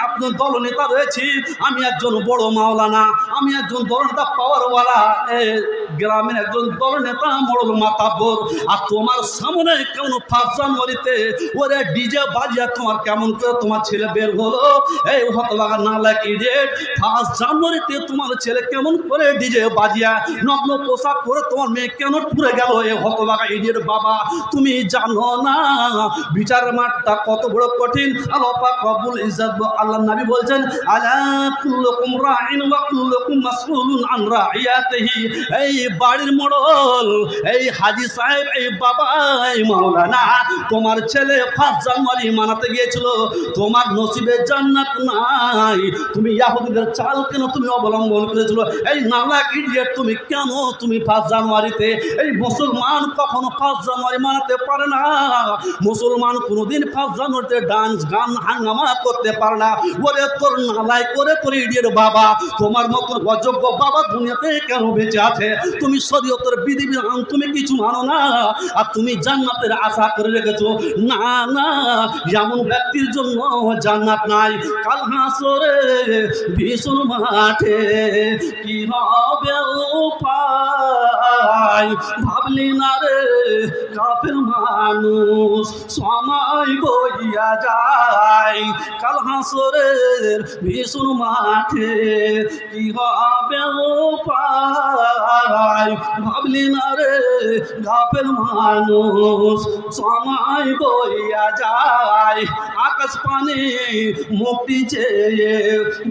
আপনার দলনেতা রয়েছি, আমি একজন বড় মাওলানা, আমি একজন দলনেতা পাওয়ারওয়ালা, গ্রামের একজন দলনেতা বড় মাতাব্বর, আর তোমার সামনে কেমন 5 জানুয়ারিতে ওরে ডিজে বাজিয়া তোমার কেমন করে তোমার ছেলে বের হলো? এই হতভাগা নালায়ক ইডিয়েট, 5 জানুয়ারিতে তোমার ছেলে কেমন করে ডিজে বাজিয়া নগ্ন পোশাক পরে তোমার মেয়ে কেন পুরে গেল? এই হতভাগা ইডিয়েট বাবা, তুমি জানো না বিচার মাঠটা কত বড় কঠিন? আল্লাহ পাক রব্বুল ইজ্জত আল্লাহ নবী বলছেন, আলা কুল্লুকুম রাইন ওয়া কুল্লুকুম মাসউলুন আন রাইয়াতিহি। এই বাড়ির মোড়ল, এই হাজী সাহেব, এই বাবা, এই মাওলানা, তোমার ছেলে 5 জানুয়ারি মানাতে গিয়েছিল, তোমার নসিবে জান্নাত নাই, তুমি ইহুদিদের চাল কেন তুমি অবলম্বন করেছিল? এই নালায়ক ইডিয়েট, তুমি কেন তুমি 5 জানুয়ারিতে, এই মুসলমান কখনো 5 জানুয়ারি মানাতে পারে না, মুসলমান কোনোদিন 5 জানুয়ারিতে ডান্স গান হাঙ্গামা করতে পারে না। ওরে তোর নালায় করে করে ইডিয়েট বাবা, তোমার মতন অযোগ্য বাবা দুনিয়াতে কেন বেঁচে আছে? তুমি শরীয়তের বিধিবিধান তুমি কিছু মানো না, আর তুমি জান্নাতের আশা করে রেখেছো। না না, এমন ব্যক্তির জন্য জান্নাত নাই। কাল হাসরে ভীষণ মাঠে কি হবে উপায়, ভাবলি না রে কাফের মানুষ, সময় বইয়া যায়। কাল হাসরের ভীষণ মাঠে কি হবে উপায়, ভাবলি না রে কাফের মানুষ, সময় বইয়া যায়। আকাশ পানি মুক্তি চেয়ে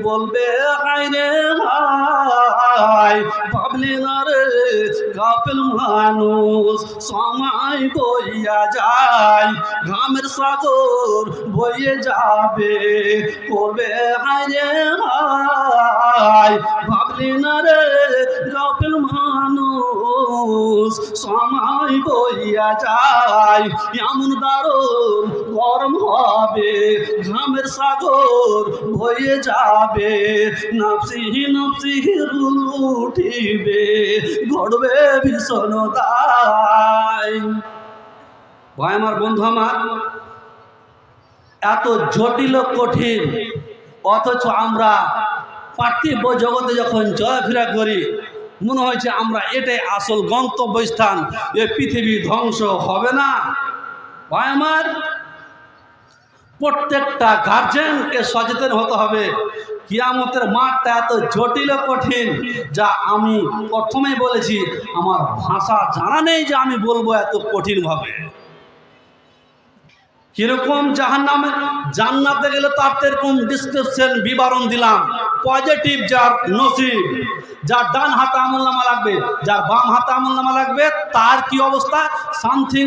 বলবে হায় রে হায়, ভাবলি না রে কাফের মানুষ, সময় বইয়া যায়। ঘামের সাগর বইয়ে যাবে, করবে হায় রে হায়, ভাবলি না রে কাফের মানুষ, সময় বইয়া যায়। এমন দারুণ গরম হবে, ঘামের সাগর বইয়ে যাবে, নফসি নফসি উঠিবে, ঘটবে ভীষণ দায়। ভাই আমার, বন্ধু আমার, এত জটিল কঠিন, অথচ আমরা পার্থিব জগতে যখন চলাফেরা করি মনে হয়েছে আমরা এটাই আসল গন্তব্যস্থান, এ পৃথিবী ধ্বংস হবে না। ভাই আমার, প্রত্যেকটা গার্জেনকে সচেতন হতে হবে। কিয়ামতের মাঠটা এত জটিল কঠিন, যা আমি প্রথমেই বলেছি, আমার ভাষা জানা নেই যে আমি বলবো এত কঠিনভাবে। কিরকম জাহান্নামে, জান্নাতে গেলে তার এরকম ডিসক্রিপশন বিবরণ দিলাম। পজিটিভ যার নসিব, যার ডান হাতে আমলনামা লাগবে, যার বাম হাতে আমলনামা লাগবে, তার কি অবস্থা, সামথিং